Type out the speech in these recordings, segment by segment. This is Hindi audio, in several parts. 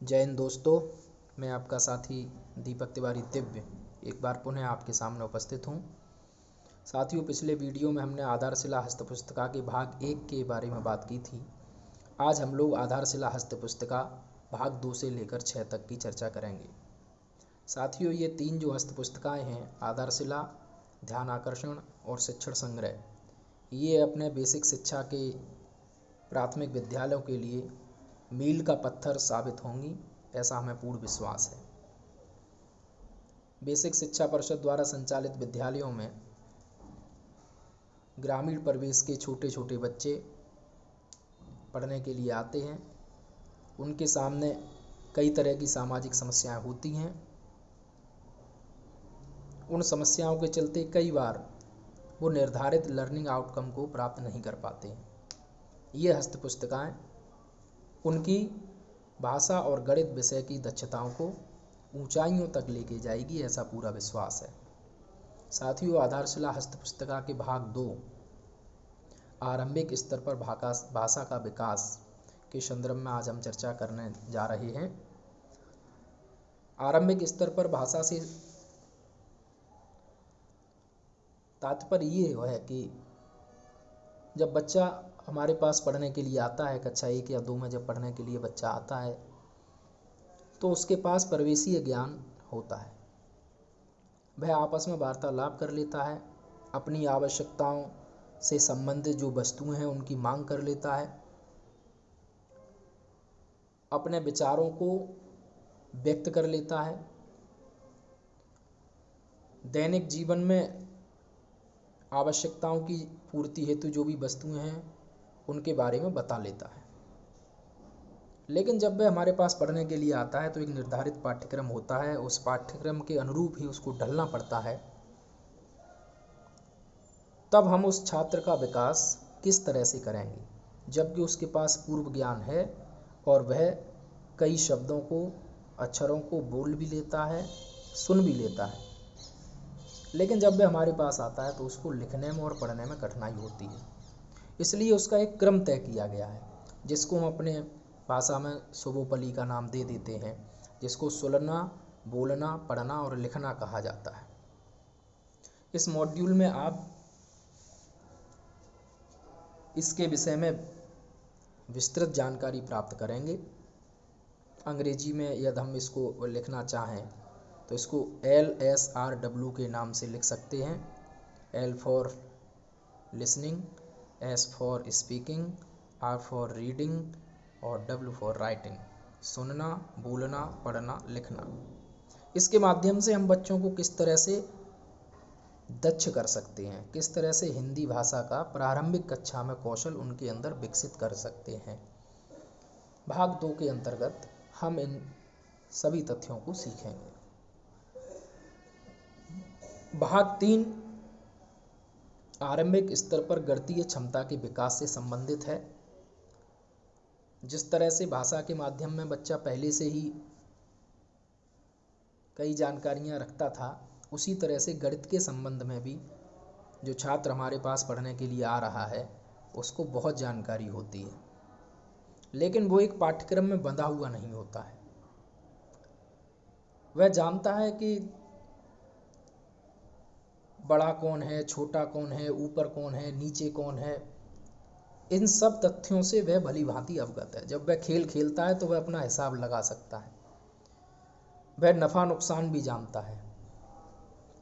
जय हिंद दोस्तों, मैं आपका साथी दीपक तिवारी दिव्य एक बार पुनः आपके सामने उपस्थित हूँ। साथियों, पिछले वीडियो में हमने आधारशिला हस्तपुस्तिका के भाग 1 के बारे में बात की थी। आज हम लोग आधारशिला हस्तपुस्तिका भाग 2 से लेकर 6 तक की चर्चा करेंगे। साथियों, ये 3 जो हस्तपुस्तिकाएँ हैं, आधारशिला, ध्यान आकर्षण और शिक्षण संग्रह, ये अपने बेसिक शिक्षा के प्राथमिक विद्यालयों के लिए मील का पत्थर साबित होंगी, ऐसा हमें पूर्ण विश्वास है। बेसिक शिक्षा परिषद द्वारा संचालित विद्यालयों में ग्रामीण परिवेश के छोटे छोटे बच्चे पढ़ने के लिए आते हैं। उनके सामने कई तरह की सामाजिक समस्याएं होती हैं। उन समस्याओं के चलते कई बार वो निर्धारित लर्निंग आउटकम को प्राप्त नहीं कर पाते हैं। ये हस्तपुस्तिकाएं उनकी भाषा और गणित विषय की दक्षताओं को ऊंचाइयों तक लेके जाएगी, ऐसा पूरा विश्वास है। साथियों, आधारशिला हस्तपुस्तिका के भाग 2 आरंभिक स्तर पर भाषा का विकास के संदर्भ में आज हम चर्चा करने जा रहे हैं। आरंभिक स्तर पर भाषा से तात्पर्य ये है कि जब बच्चा हमारे पास पढ़ने के लिए आता है, कक्षा 1 या 2 में जब पढ़ने के लिए बच्चा आता है, तो उसके पास प्रवेशीय ज्ञान होता है। वह आपस में वार्तालाप कर लेता है, अपनी आवश्यकताओं से संबंधित जो वस्तुएं हैं उनकी मांग कर लेता है, अपने विचारों को व्यक्त कर लेता है, दैनिक जीवन में आवश्यकताओं की पूर्ति हेतु जो भी वस्तुएं हैं उनके बारे में बता लेता है। लेकिन जब वह हमारे पास पढ़ने के लिए आता है तो एक निर्धारित पाठ्यक्रम होता है, उस पाठ्यक्रम के अनुरूप ही उसको ढलना पड़ता है। तब हम उस छात्र का विकास किस तरह से करेंगे, जबकि उसके पास पूर्व ज्ञान है और वह कई शब्दों को, अक्षरों को बोल भी लेता है, सुन भी लेता है। लेकिन जब वह हमारे पास आता है तो उसको लिखने में और पढ़ने में कठिनाई होती है। इसलिए उसका एक क्रम तय किया गया है, जिसको हम अपने भाषा में सोवोपली का नाम दे देते हैं, जिसको सुनना, बोलना, पढ़ना और लिखना कहा जाता है। इस मॉड्यूल में आप इसके विषय में विस्तृत जानकारी प्राप्त करेंगे। अंग्रेजी में यदि हम इसको लिखना चाहें तो इसको LSRW के नाम से लिख सकते हैं। L for listening, S for speaking, R for reading और W फॉर राइटिंग। सुनना, बोलना, पढ़ना, लिखना। इसके माध्यम से हम बच्चों को किस तरह से दक्ष कर सकते हैं, किस तरह से हिंदी भाषा का प्रारंभिक कक्षा में कौशल उनके अंदर विकसित कर सकते हैं। भाग 2 के अंतर्गत हम इन सभी तथ्यों को सीखेंगे। भाग 3 आरंभिक स्तर पर गणितीय क्षमता के विकास से संबंधित है। जिस तरह से भाषा के माध्यम में बच्चा पहले से ही कई जानकारियां रखता था, उसी तरह से गणित के संबंध में भी जो छात्र हमारे पास पढ़ने के लिए आ रहा है उसको बहुत जानकारी होती है, लेकिन वो एक पाठ्यक्रम में बंधा हुआ नहीं होता है। वह जानता है कि बड़ा कौन है, छोटा कौन है, ऊपर कौन है, नीचे कौन है। इन सब तथ्यों से वह भली भांति अवगत है। जब वह खेल खेलता है तो वह अपना हिसाब लगा सकता है। वह नफा नुकसान भी जानता है,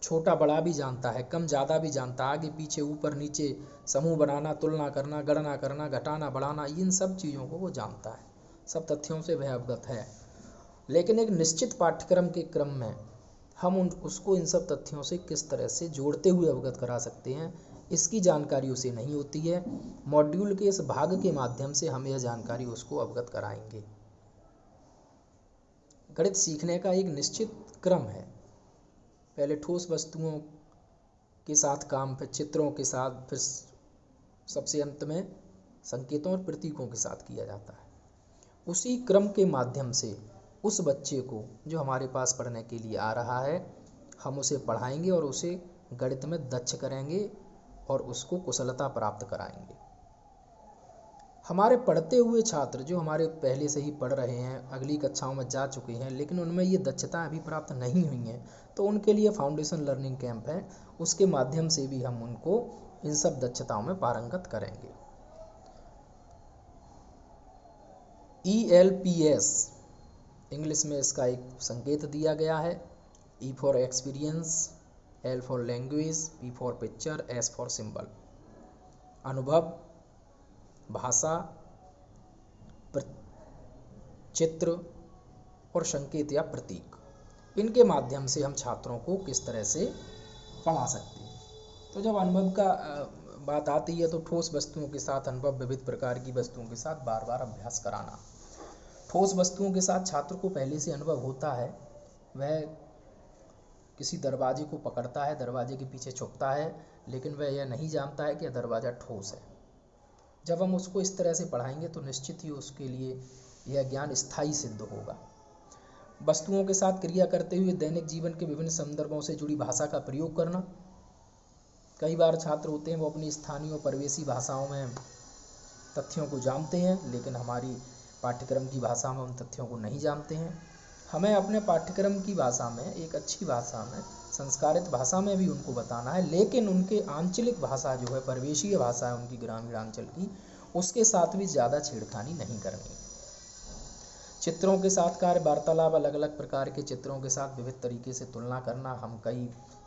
छोटा बड़ा भी जानता है, कम ज़्यादा भी जानता है, आगे पीछे, ऊपर नीचे, समूह बनाना, तुलना करना, गणना करना, घटाना बढ़ाना, इन सब चीज़ों को वो जानता है। सब तथ्यों से वह अवगत है। लेकिन एक निश्चित पाठ्यक्रम के क्रम में हम उसको इन सब तथ्यों से किस तरह से जोड़ते हुए अवगत करा सकते हैं, इसकी जानकारी उसे नहीं होती है। मॉड्यूल के इस भाग के माध्यम से हम यह जानकारी उसको अवगत कराएंगे। गणित सीखने का एक निश्चित क्रम है। पहले ठोस वस्तुओं के साथ काम, फिर चित्रों के साथ, फिर सबसे अंत में संकेतों और प्रतीकों के साथ किया जाता है। उसी क्रम के माध्यम से उस बच्चे को जो हमारे पास पढ़ने के लिए आ रहा है, हम उसे पढ़ाएंगे और उसे गणित में दक्ष करेंगे और उसको कुशलता प्राप्त कराएंगे। हमारे पढ़ते हुए छात्र जो हमारे पहले से ही पढ़ रहे हैं, अगली कक्षाओं में जा चुके हैं, लेकिन उनमें ये दक्षता अभी प्राप्त नहीं हुई हैं, तो उनके लिए फाउंडेशन लर्निंग कैंप है, उसके माध्यम से भी हम उनको इन सब दक्षताओं में पारंगत करेंगे। ELPS इंग्लिश में इसका एक संकेत दिया गया है। E for experience, L for language, P for picture, S for symbol. अनुभव, भाषा, चित्र और संकेत या प्रतीक, इनके माध्यम से हम छात्रों को किस तरह से पढ़ा सकते हैं। तो जब अनुभव का बात आती है तो ठोस वस्तुओं के साथ अनुभव, विविध प्रकार की वस्तुओं के साथ बार बार अभ्यास कराना। ठोस वस्तुओं के साथ छात्र को पहले से अनुभव होता है, वह किसी दरवाजे को पकड़ता है, दरवाजे के पीछे छुपता है, लेकिन वह यह नहीं जानता है कि यह दरवाज़ा ठोस है। जब हम उसको इस तरह से पढ़ाएंगे तो निश्चित ही उसके लिए यह ज्ञान स्थायी सिद्ध होगा। वस्तुओं के साथ क्रिया करते हुए दैनिक जीवन के विभिन्न संदर्भों से जुड़ी भाषा का प्रयोग करना। कई बार छात्र होते हैं वो अपनी स्थानीय और परिवेशी भाषाओं में तथ्यों को जानते हैं, लेकिन हमारी पाठ्यक्रम की भाषा में उन तथ्यों को नहीं जानते हैं। हमें अपने पाठ्यक्रम की भाषा में, एक अच्छी भाषा में, संस्कारित भाषा में भी उनको बताना है, लेकिन उनके आंचलिक भाषा जो है, परिवेशीय भाषा है उनकी ग्रामीणांचल की, उसके साथ भी ज़्यादा छेड़खानी नहीं करनी। चित्रों के साथ कार्य वार्तालाप, अलग अलग प्रकार के चित्रों के साथ विविध तरीके से तुलना करना।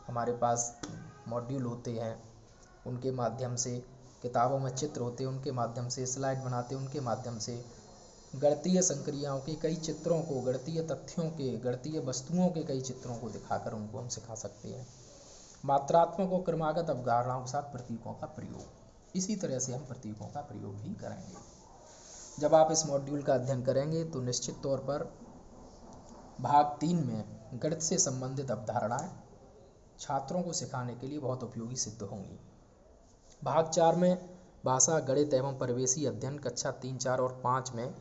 हमारे पास मॉड्यूल होते हैं, उनके माध्यम से, किताबों में चित्र होते हैं, उनके माध्यम से स्लाइड बनाते हैं, उनके माध्यम से गणितीय संक्रियाओं के कई चित्रों को, गणितीय तथ्यों के, गणितीय वस्तुओं के कई चित्रों को दिखाकर उनको हम सिखा सकते हैं। मात्रात्मक और क्रमागत अवधारणाओं के साथ प्रतीकों का प्रयोग, इसी तरह से हम प्रतीकों का प्रयोग भी करेंगे। जब आप इस मॉड्यूल का अध्ययन करेंगे तो निश्चित तौर पर भाग 3 में गणित से संबंधित अवधारणाएं छात्रों को सिखाने के लिए बहुत उपयोगी सिद्ध होंगी। भाग 4 में भाषा, गणित एवं परिवेशी अध्ययन, कक्षा 3, 4 और 5 में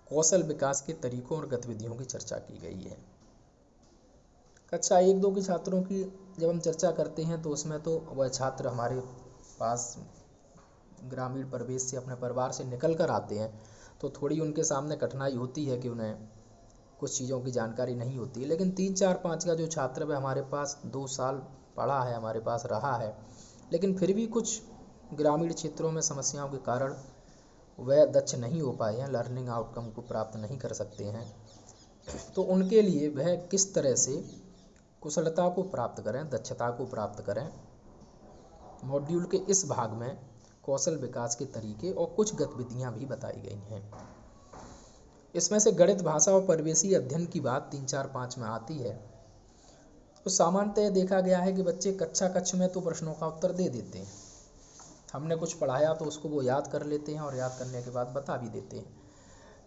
कौशल विकास के तरीकों और गतिविधियों की चर्चा की गई है। कक्षा 1, 2 के छात्रों की जब हम चर्चा करते हैं तो उसमें तो वह छात्र हमारे पास ग्रामीण परिवेश से, अपने परिवार से निकल कर आते हैं, तो थोड़ी उनके सामने कठिनाई होती है कि उन्हें कुछ चीज़ों की जानकारी नहीं होती है। लेकिन 3, 4, 5 का जो छात्र वह हमारे पास 2 साल पढ़ा है, हमारे पास रहा है, लेकिन फिर भी कुछ ग्रामीण क्षेत्रों में समस्याओं के कारण वह दक्ष नहीं हो पाए हैं, लर्निंग आउटकम को प्राप्त नहीं कर सकते हैं, तो उनके लिए वह किस तरह से कुशलता को प्राप्त करें, दक्षता को प्राप्त करें, मॉड्यूल के इस भाग में कौशल विकास के तरीके और कुछ गतिविधियां भी बताई गई हैं। इसमें से गणित, भाषा और परिवेशी अध्ययन की बात 3, 4, 5 में आती है। तो सामान्यतः देखा गया है कि बच्चे कक्षा में तो प्रश्नों का उत्तर दे देते हैं, हमने कुछ पढ़ाया तो उसको वो याद कर लेते हैं और याद करने के बाद बता भी देते हैं,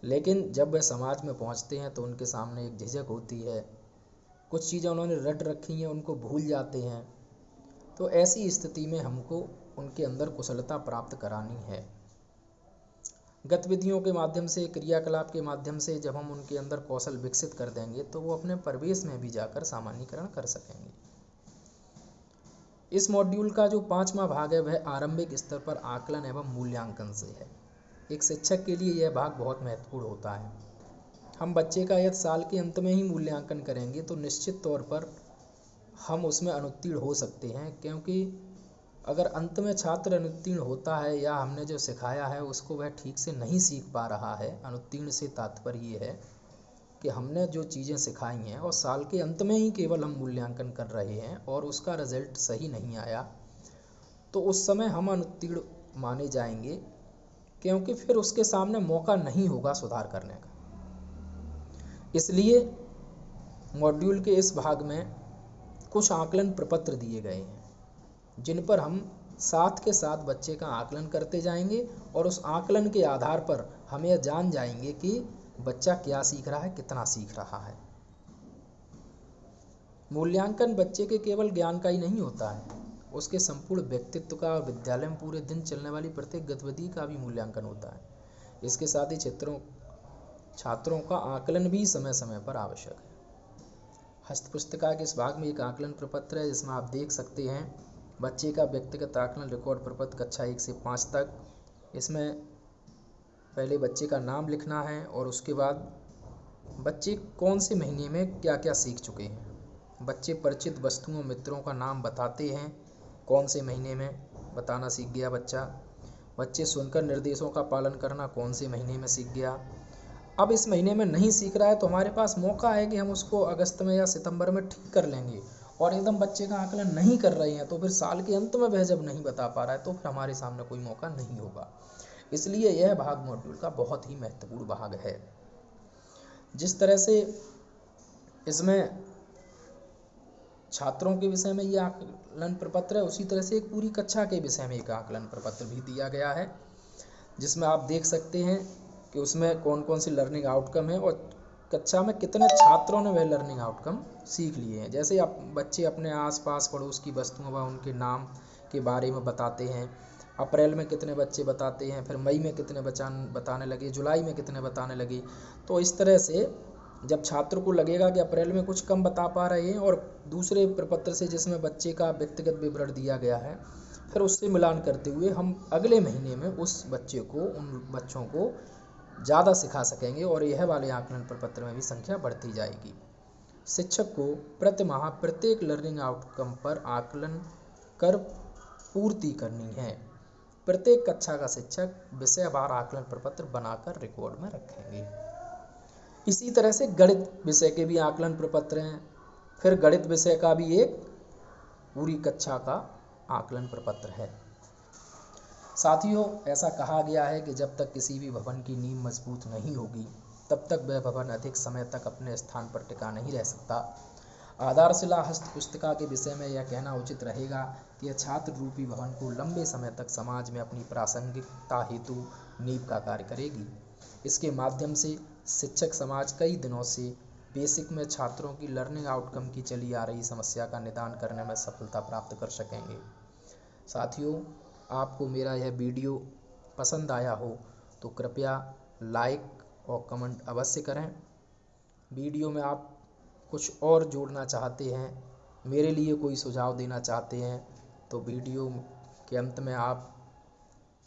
लेकिन जब वह समाज में पहुंचते हैं तो उनके सामने एक झिझक होती है, कुछ चीज़ें उन्होंने रट रखी हैं उनको भूल जाते हैं। तो ऐसी स्थिति में हमको उनके अंदर कुशलता प्राप्त करानी है। गतिविधियों के माध्यम से, क्रियाकलाप के माध्यम से जब हम उनके अंदर कौशल विकसित कर देंगे तो वो अपने परिवेश में भी जाकर सामान्यीकरण कर सकेंगे। इस मॉड्यूल का जो 5वां भाग है वह आरंभिक स्तर पर आकलन एवं मूल्यांकन से है। एक शिक्षक के लिए यह भाग बहुत महत्वपूर्ण होता है। हम बच्चे का यदि साल के अंत में ही मूल्यांकन करेंगे तो निश्चित तौर पर हम उसमें अनुत्तीर्ण हो सकते हैं, क्योंकि अगर अंत में छात्र अनुत्तीर्ण होता है या हमने जो सिखाया है उसको वह ठीक से नहीं सीख पा रहा है, अनुत्तीर्ण से तात्पर्य ये है कि हमने जो चीज़ें सिखाई हैं और साल के अंत में ही केवल हम मूल्यांकन कर रहे हैं और उसका रिजल्ट सही नहीं आया, तो उस समय हम अनुत्तीर्ण माने जाएंगे, क्योंकि फिर उसके सामने मौका नहीं होगा सुधार करने का। इसलिए मॉड्यूल के इस भाग में कुछ आकलन प्रपत्र दिए गए हैं जिन पर हम साथ के साथ बच्चे का आकलन करते जाएंगे और उस आकलन के आधार पर हम यह जान जाएंगे कि बच्चा क्या सीख रहा है, कितना सीख रहा है। मूल्यांकन बच्चे के केवल ज्ञान का ही नहीं होता है, उसके संपूर्ण व्यक्तित्व का और विद्यालय में पूरे दिन चलने वाली प्रत्येक गतिविधि का भी मूल्यांकन होता है। इसके साथ ही छात्रों का आकलन भी समय समय पर आवश्यक है। हस्तपुस्तिका के इस भाग में एक आकलन प्रपत्र है जिसमें आप देख सकते हैं बच्चे का व्यक्तिगत आकलन रिकॉर्ड प्रपत्र कक्षा 1 से 5 तक। इसमें पहले बच्चे का नाम लिखना है और उसके बाद बच्चे कौन से महीने में क्या क्या सीख चुके हैं। बच्चे परिचित वस्तुओं मित्रों का नाम बताते हैं, कौन से महीने में बताना सीख गया बच्चा। बच्चे सुनकर निर्देशों का पालन करना कौन से महीने में सीख गया। अब इस महीने में नहीं सीख रहा है तो हमारे पास मौका है कि हम उसको अगस्त में या सितंबर में ठीक कर लेंगे। और एकदम बच्चे का आकलन नहीं कर रहे हैं तो फिर साल के अंत में वह जब नहीं बता पा रहा है तो फिर हमारे सामने कोई मौका नहीं होगा। इसलिए यह भाग मॉड्यूल का बहुत ही महत्वपूर्ण भाग है। जिस तरह से इसमें छात्रों के विषय में ये आकलन प्रपत्र है, उसी तरह से एक पूरी कक्षा के विषय में एक आकलन प्रपत्र भी दिया गया है, जिसमें आप देख सकते हैं कि उसमें कौन कौन सी लर्निंग आउटकम है और कक्षा में कितने छात्रों ने वह लर्निंग आउटकम सीख लिए हैं। जैसे आप बच्चे अपने आसपास पड़ोस की वस्तुओं व उनके नाम के बारे में बताते हैं। अप्रैल में कितने बच्चे बताते हैं, फिर मई में कितने बताने लगे, जुलाई में कितने बताने लगे। तो इस तरह से जब छात्र को लगेगा कि अप्रैल में कुछ कम बता पा रहे हैं और दूसरे प्रपत्र से जिसमें बच्चे का व्यक्तिगत विवरण दिया गया है, फिर उससे मिलान करते हुए हम अगले महीने में उस बच्चे को, उन बच्चों को ज़्यादा सिखा सकेंगे और यह वाले आकलन प्रपत्र में भी संख्या बढ़ती जाएगी। शिक्षक को प्रति माह प्रत्येक लर्निंग आउटकम पर आकलन कर पूर्ति करनी है। प्रत्येक कक्षा का शिक्षक विषयवार आकलन प्रपत्र बनाकर रिकॉर्ड में रखेंगे। इसी तरह से गणित विषय के भी आकलन प्रपत्र हैं। फिर गणित विषय का भी एक पूरी कक्षा का आकलन प्रपत्र है। साथियों, ऐसा कहा गया है कि जब तक किसी भी भवन की नींव मजबूत नहीं होगी तब तक वह भवन अधिक समय तक अपने स्थान पर टिका नहीं रह सकता। आधारशिला हस्त पुस्तिका के विषय में यह कहना उचित रहेगा कि यह छात्र रूपी भवन को लंबे समय तक समाज में अपनी प्रासंगिकता हेतु नींव का कार्य करेगी। इसके माध्यम से शिक्षक समाज कई दिनों से बेसिक में छात्रों की लर्निंग आउटकम की चली आ रही समस्या का निदान करने में सफलता प्राप्त कर सकेंगे। साथियों, आपको मेरा यह वीडियो पसंद आया हो तो कृपया लाइक और कमेंट अवश्य करें। वीडियो में आप कुछ और जोड़ना चाहते हैं, मेरे लिए कोई सुझाव देना चाहते हैं तो वीडियो के अंत में आप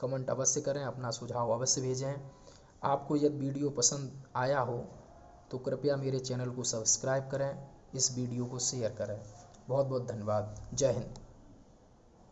कमेंट अवश्य करें, अपना सुझाव अवश्य भेजें। आपको यदि वीडियो पसंद आया हो तो कृपया मेरे चैनल को सब्सक्राइब करें, इस वीडियो को शेयर करें। बहुत बहुत धन्यवाद। जय हिंद।